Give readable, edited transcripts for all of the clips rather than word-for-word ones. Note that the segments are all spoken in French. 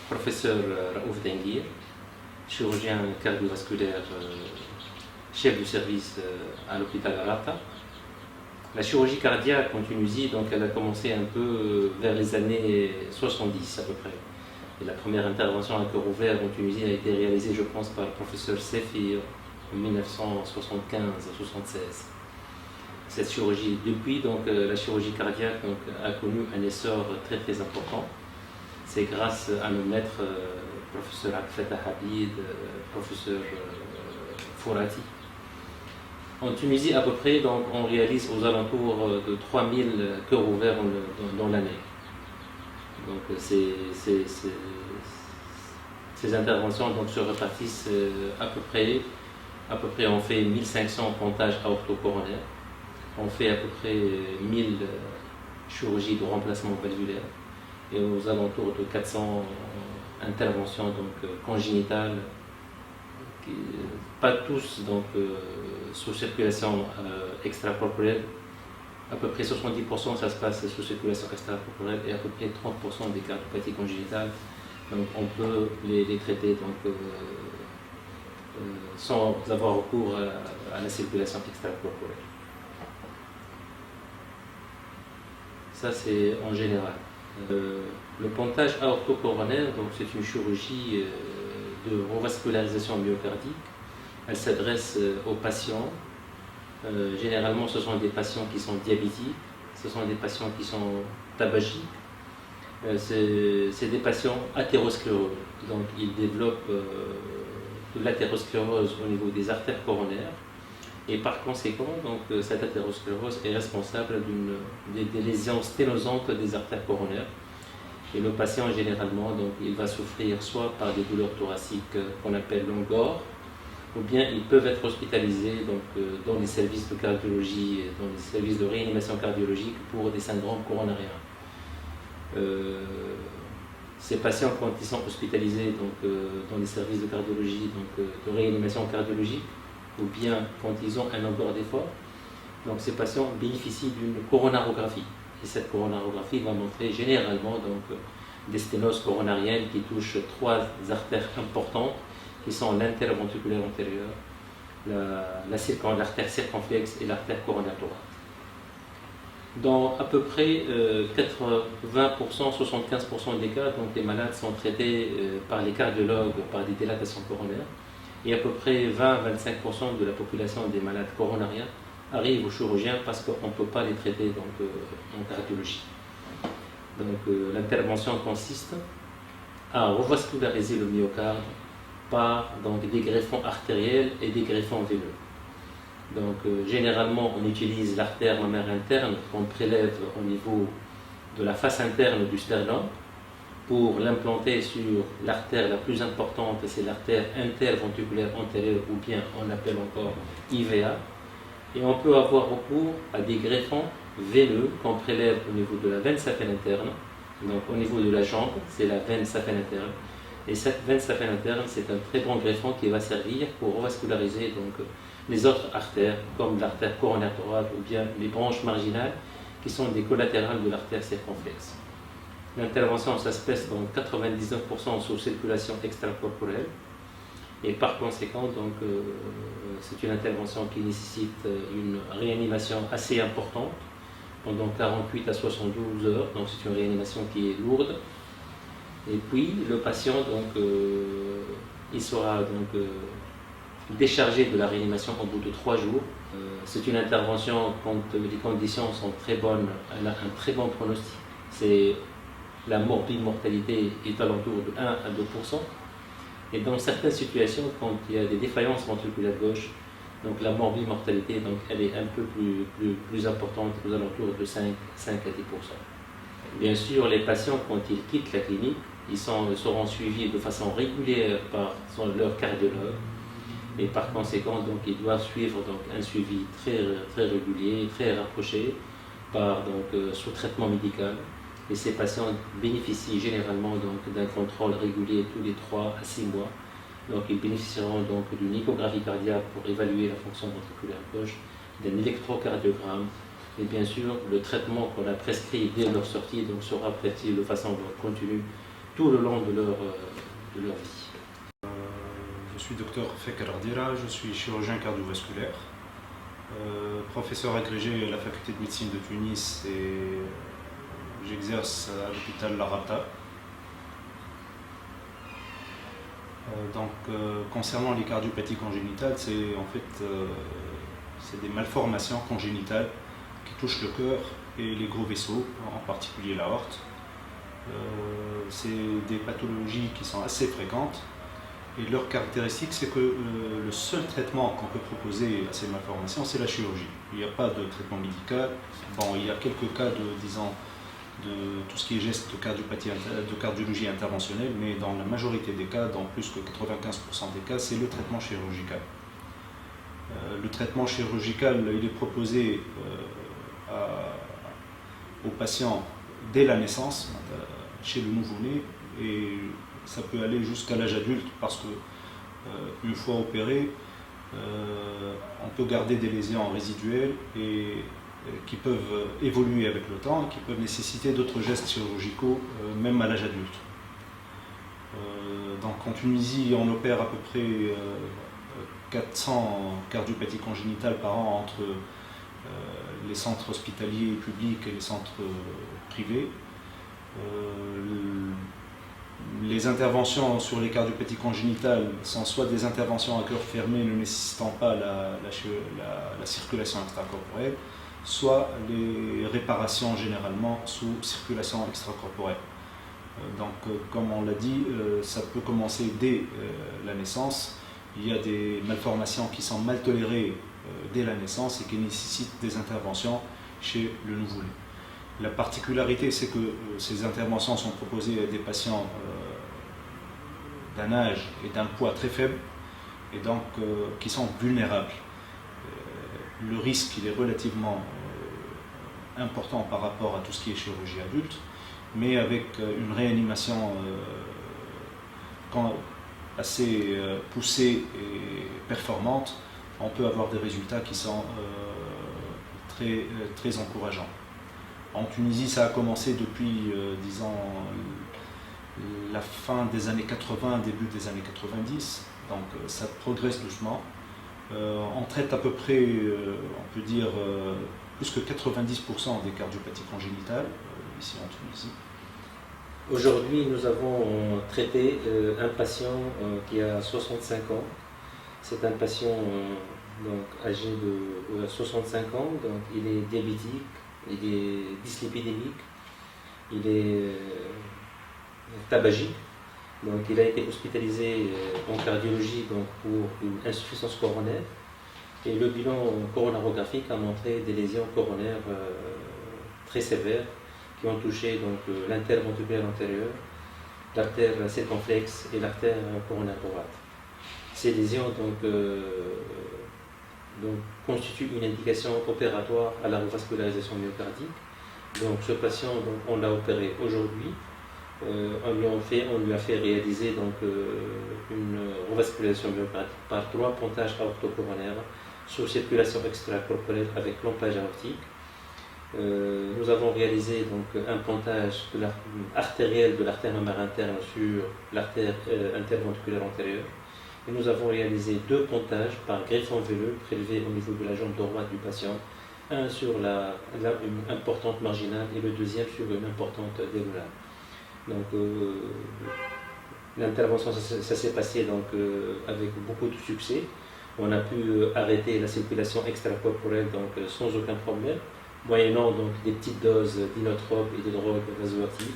Professeur Raouf Denguir, chirurgien cardiovasculaire, chef du service à l'hôpital Arata. La chirurgie cardiaque en Tunisie, donc, elle a commencé un peu vers les années 70 à peu près. Et la première intervention à cœur ouvert en Tunisie a été réalisée, je pense, par le professeur Sefi en 1975-76. Cette chirurgie, depuis, donc, la chirurgie cardiaque donc, a connu un essor très très important. C'est grâce à nos maîtres, professeur Abdel Fattah Habib, professeur Fourati. En Tunisie, à peu près, donc, on réalise aux alentours de 3000 cœurs ouverts dans l'année. Donc, ces interventions donc, se répartissent à peu près, on fait 1500 pontages aorto-coronaires, on fait à peu près 1000 chirurgies de remplacement valvulaire et aux alentours de 400 interventions donc, congénitales, pas tous donc, sous circulation extracorporelle. À peu près 70% ça se passe sous circulation extracorporelle et à peu près 30% des cardiopathies congénitales. Donc on peut les traiter donc, sans avoir recours à la circulation extracorporelle. Ça c'est en général. Le pontage aorto-coronaire, c'est une chirurgie de revascularisation myocardique. Elle s'adresse aux patients. Généralement, ce sont des patients qui sont diabétiques, ce sont des patients qui sont tabagiques. C'est des patients athéroscléreux. Donc, ils développent de l'athérosclérose au niveau des artères coronaires. Et par conséquent, donc, cette athérosclérose est responsable des lésions sténosantes des artères coronaires. Et le patient, généralement, donc, il va souffrir soit par des douleurs thoraciques qu'on appelle longores, ou bien ils peuvent être hospitalisés donc, dans les services de cardiologie, dans les services de réanimation cardiologique pour des syndromes coronariens. Ces patients, quand ils sont hospitalisés donc, dans les services de cardiologie, donc, de réanimation cardiologique, ou bien quand ils ont un encore d'effort, donc ces patients bénéficient d'une coronarographie. Et cette coronarographie va montrer généralement donc, des sténoses coronariennes qui touchent trois artères importantes, qui sont l'interventriculaire antérieure, l'artère circonflexe et l'artère coronaire thoracique. Dans à peu près 80%, 75% des cas, donc, les malades sont traités par les cardiologues par des dilatations coronaires. Et à peu près 20-25% de la population des malades coronariens arrivent au chirurgien parce qu'on ne peut pas les traiter donc, en cardiologie. Donc l'intervention consiste à revasculariser le myocarde par donc, des greffons artériels et des greffons veineux. Donc généralement on utilise l'artère mammaire interne qu'on prélève au niveau de la face interne du sternum pour l'implanter sur l'artère la plus importante, c'est l'artère interventriculaire antérieure ou bien on appelle encore IVA. Et on peut avoir recours à des greffons veineux qu'on prélève au niveau de la veine saphène interne, donc au niveau de la jambe, c'est la veine saphène interne. Et cette veine saphène interne, c'est un très bon greffon qui va servir pour revasculariser donc, les autres artères, comme l'artère coronaire thoracique ou bien les branches marginales qui sont des collatérales de l'artère circonflexe. L'intervention, ça se passe donc 99% sous circulation extracorporelle. Et par conséquent, donc, c'est une intervention qui nécessite une réanimation assez importante pendant 48 à 72 heures. Donc c'est une réanimation qui est lourde. Et puis le patient, donc, il sera donc, déchargé de la réanimation au bout de 3 jours. C'est une intervention quand les conditions sont très bonnes, elle a un très bon pronostic. La mortalité est alentour de 1 à 2%. Et dans certaines situations, quand il y a des défaillances ventriculaires gauche, donc la morbimortalité, donc elle est un peu plus importante, aux alentours de 5 à 10%. Bien sûr, les patients, quand ils quittent la clinique, ils seront suivis de façon régulière par leur cardiologue. Et par conséquent, donc, ils doivent suivre donc, un suivi très régulier, très rapproché, sous traitement médical. Et ces patients bénéficient généralement d'un contrôle régulier tous les 3 à 6 mois. Donc ils bénéficieront donc d'une échographie cardiaque pour évaluer la fonction ventriculaire gauche, d'un électrocardiogramme. Et bien sûr, le traitement qu'on a prescrit dès leur sortie donc, sera prescrit de façon continue tout le long de leur vie. Je suis docteur Fekr Ardira, je suis chirurgien cardiovasculaire, professeur agrégé à la faculté de médecine de Tunis et j'exerce à l'hôpital Larata. Concernant les cardiopathies congénitales, c'est des malformations congénitales qui touchent le cœur et les gros vaisseaux, en particulier l'aorte. C'est des pathologies qui sont assez fréquentes et leur caractéristique, c'est que le seul traitement qu'on peut proposer à ces malformations, c'est la chirurgie. Il n'y a pas de traitement médical. Bon, il y a quelques cas de tout ce qui est geste de cardiopathie, de cardiologie interventionnelle, mais dans la majorité des cas, dans plus que 95% des cas, c'est le traitement chirurgical. Le traitement chirurgical, il est proposé aux patients dès la naissance, chez le nouveau-né, et ça peut aller jusqu'à l'âge adulte, parce que une fois opéré, on peut garder des lésions résiduelles et qui peuvent évoluer avec le temps et qui peuvent nécessiter d'autres gestes chirurgicaux, même à l'âge adulte. Donc en Tunisie, on opère à peu près 400 cardiopathies congénitales par an entre les centres hospitaliers publics et les centres privés. Les interventions sur les cardiopathies congénitales sont soit des interventions à cœur fermé ne nécessitant pas la circulation extracorporelle, soit les réparations généralement sous circulation extracorporelle. Comme on l'a dit, ça peut commencer dès la naissance. Il y a des malformations qui sont mal tolérées dès la naissance et qui nécessitent des interventions chez le nouveau-né. La particularité, c'est que ces interventions sont proposées à des patients d'un âge et d'un poids très faible et donc qui sont vulnérables. Le risque il est relativement important par rapport à tout ce qui est chirurgie adulte, mais avec une réanimation assez poussée et performante, on peut avoir des résultats qui sont très encourageants. En Tunisie, ça a commencé depuis, disons, la fin des années 80, début des années 90, donc ça progresse doucement. On traite à peu près, on peut dire, plus que 90% des cardiopathies congénitales ici en Tunisie. Aujourd'hui, nous avons traité un patient qui a 65 ans. C'est un patient âgé de 65 ans, donc il est diabétique, il est dyslipidémique, il est tabagique. Donc il a été hospitalisé en cardiologie pour une insuffisance coronaire. Et le bilan coronarographique a montré des lésions coronaires très sévères qui ont touché l'interventriculaire antérieur, l'artère circonflexe et l'artère coronaire droite. Ces lésions constituent une indication opératoire à la revascularisation myocardique. Donc ce patient, on l'a opéré aujourd'hui. On lui a fait réaliser une revascularisation myocardique par 3 pontages aortocoronaires sous circulation extracorporelle avec pompage aortique. Nous avons réalisé un pontage artériel de l'artère mammaire interne sur l'artère interventriculaire antérieure. Et nous avons réalisé 2 pontages par greffon veineux prélevés au niveau de la jambe droite du patient, un sur une importante marginale et le deuxième sur une importante diagonale. Donc l'intervention ça s'est passé avec beaucoup de succès. On a pu arrêter la circulation extracorporelle sans aucun problème, moyennant des petites doses d'inotropes et de drogues vasoactives.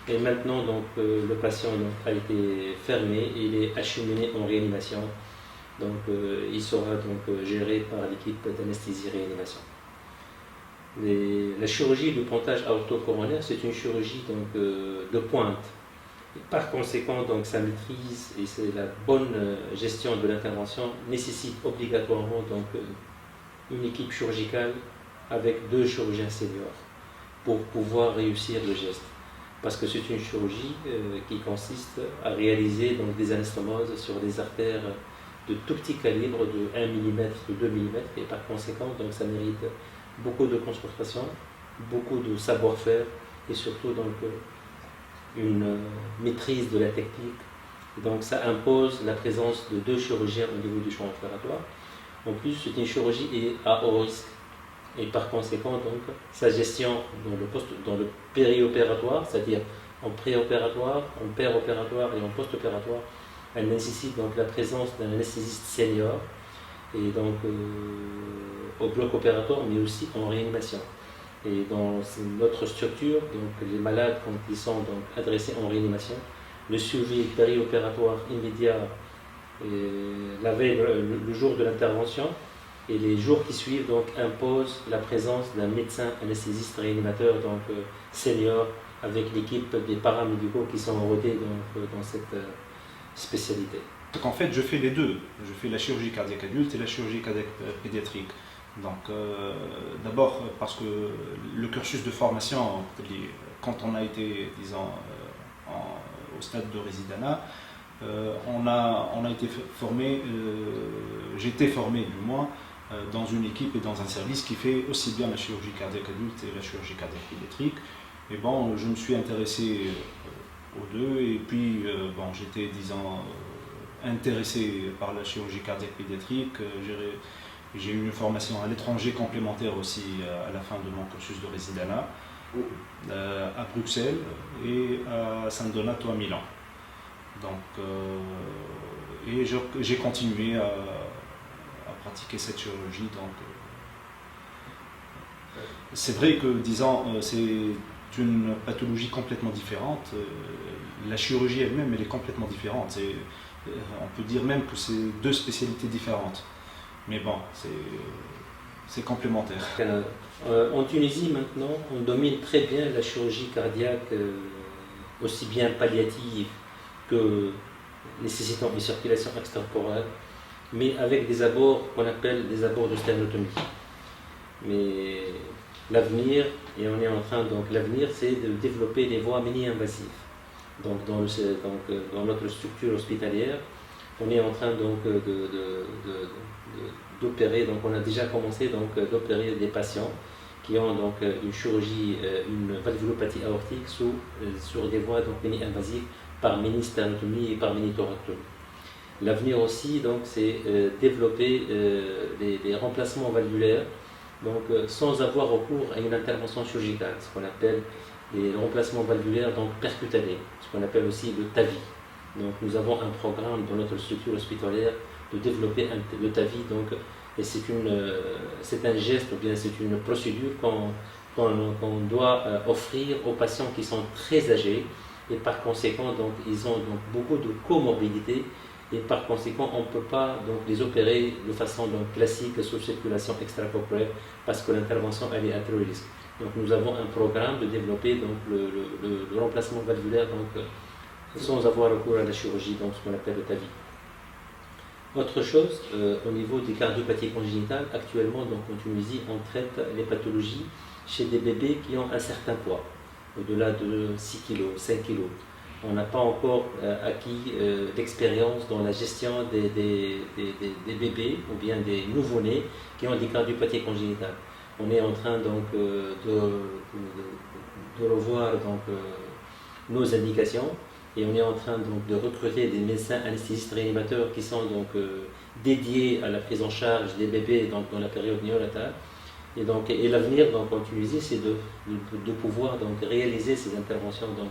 Et maintenant, donc, le patient donc, a été fermé, il est acheminé en réanimation. Donc, il sera donc, géré par l'équipe d'anesthésie-réanimation. La chirurgie de pontage aorto-coronaire, c'est une chirurgie donc, de pointe. Et par conséquent, donc, sa maîtrise et la bonne gestion de l'intervention nécessite obligatoirement donc, une équipe chirurgicale avec 2 chirurgiens seniors pour pouvoir réussir le geste. Parce que c'est une chirurgie qui consiste à réaliser donc, des anastomoses sur des artères de tout petit calibre, de 1 mm, de 2 mm, et par conséquent, donc, ça mérite beaucoup de concentration, beaucoup de savoir-faire et surtout donc, une maîtrise de la technique. Donc ça impose la présence de 2 chirurgiens au niveau du champ opératoire. En plus, c'est une chirurgie à haut risque. Et par conséquent, donc, sa gestion dans le périopératoire, c'est-à-dire en préopératoire, en péropératoire et en post-opératoire, elle nécessite donc la présence d'un anesthésiste senior et donc au bloc opératoire, mais aussi en réanimation. Et dans notre structure, donc les malades, quand ils sont donc adressés en réanimation, le suivi périopératoire immédiat la veille, le jour de l'intervention, et les jours qui suivent donc, imposent la présence d'un médecin anesthésiste réanimateur donc, senior avec l'équipe des paramédicaux qui sont rodés dans cette spécialité. Donc en fait, je fais les deux. Je fais la chirurgie cardiaque adulte et la chirurgie cardiaque pédiatrique. Donc d'abord parce que le cursus de formation, quand on a été, disons, au stade de résidanat, on a été formé, j'ai été formé du moins, dans une équipe et dans un service qui fait aussi bien la chirurgie cardiaque adulte et la chirurgie cardiaque pédiatrique. Et bon, je me suis intéressé aux deux et puis bon, j'étais, disons, intéressé par la chirurgie cardiaque pédiatrique. J'ai eu une formation à l'étranger complémentaire aussi à la fin de mon cursus de résidanat à Bruxelles et à San Donato à Milan. Donc, et j'ai continué à pratiquer cette chirurgie. Donc, c'est vrai que, disons, c'est une pathologie complètement différente. La chirurgie elle-même, elle est complètement différente. On peut dire même que c'est 2 spécialités différentes. Mais bon, c'est complémentaire. En Tunisie, maintenant, on domine très bien la chirurgie cardiaque, aussi bien palliative que nécessitant une circulation extracorporelle, mais avec des abords qu'on appelle des abords de sténotomie. Mais l'avenir, et on est en train, donc l'avenir, c'est de développer des voies mini-invasives. Donc dans notre structure hospitalière, on est en train donc d'opérer, donc on a déjà commencé donc d'opérer des patients qui ont donc une chirurgie, une valvulopathie aortique sur des voies donc mini-invasives par mini-sternotomie et par mini-thoracotomie. L'avenir aussi, donc, c'est développer des remplacements valvulaires, donc sans avoir recours à une intervention chirurgicale, ce qu'on appelle les remplacements valvulaires donc percutanés, ce qu'on appelle aussi le TAVI. Donc nous avons un programme dans notre structure hospitalière de développer le TAVI, donc, et c'est un geste ou bien c'est une procédure qu'on doit offrir aux patients qui sont très âgés et par conséquent donc, ils ont donc, beaucoup de comorbidités et par conséquent on ne peut pas donc, les opérer de façon donc, classique sous circulation extracorporelle parce que l'intervention elle est à très risque. Donc nous avons un programme de développer donc, le remplacement valvulaire donc, sans avoir recours à la chirurgie, donc ce qu'on appelle le TAVI. Autre chose, au niveau des cardiopathies congénitales, actuellement donc, en Tunisie, on traite les pathologies chez des bébés qui ont un certain poids, au-delà de 6 kg, 5 kg. On n'a pas encore acquis d'expérience dans la gestion des bébés ou bien des nouveau-nés qui ont des cardiopathies congénitales. On est en train donc de revoir donc, nos indications et on est en train donc, de recruter des médecins anesthésistes réanimateurs qui sont donc, dédiés à la prise en charge des bébés donc, dans la période néonatale. Et l'avenir donc, en Tunisie, c'est de pouvoir donc, réaliser ces interventions donc,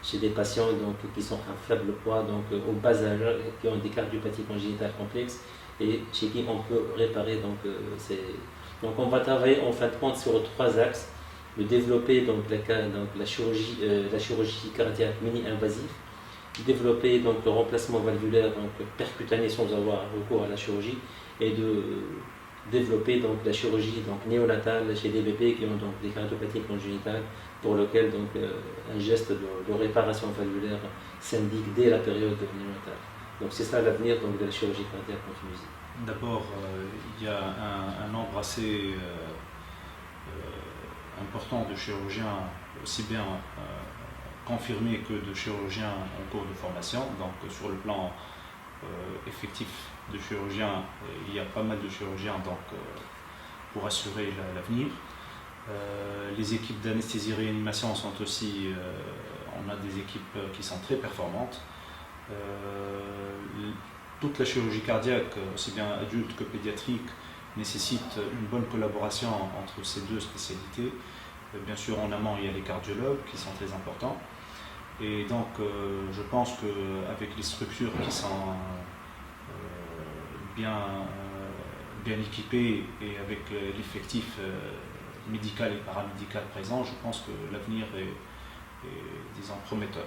chez des patients donc, qui sont à faible poids, donc, au bas âge, qui ont des cardiopathies congénitales complexes et chez qui on peut réparer donc, ces... Donc on va travailler en fin de compte sur 3 axes. de développer donc la chirurgie cardiaque mini-invasive, développer donc le remplacement valvulaire donc percutané sans avoir recours à la chirurgie, et de développer donc la chirurgie donc néonatale chez des bébés qui ont donc des cardiopathies congénitales, pour lequel donc un geste de réparation valvulaire s'indique dès la période néonatale. Donc c'est ça l'avenir donc de la chirurgie cardiaque en Tunisie. D'abord, il y a un nombre assez important de chirurgiens, aussi bien confirmés que de chirurgiens en cours de formation. Donc sur le plan effectif de chirurgiens, il y a pas mal de chirurgiens donc, pour assurer l'avenir. Les équipes d'anesthésie-réanimation sont aussi, on a des équipes qui sont très performantes. Toute la chirurgie cardiaque, aussi bien adulte que pédiatrique, nécessite une bonne collaboration entre ces deux spécialités. Bien sûr, en amont, il y a les cardiologues qui sont très importants. Et donc, je pense qu'avec les structures qui sont bien équipées et avec l'effectif médical et paramédical présent, je pense que l'avenir est disons, prometteur.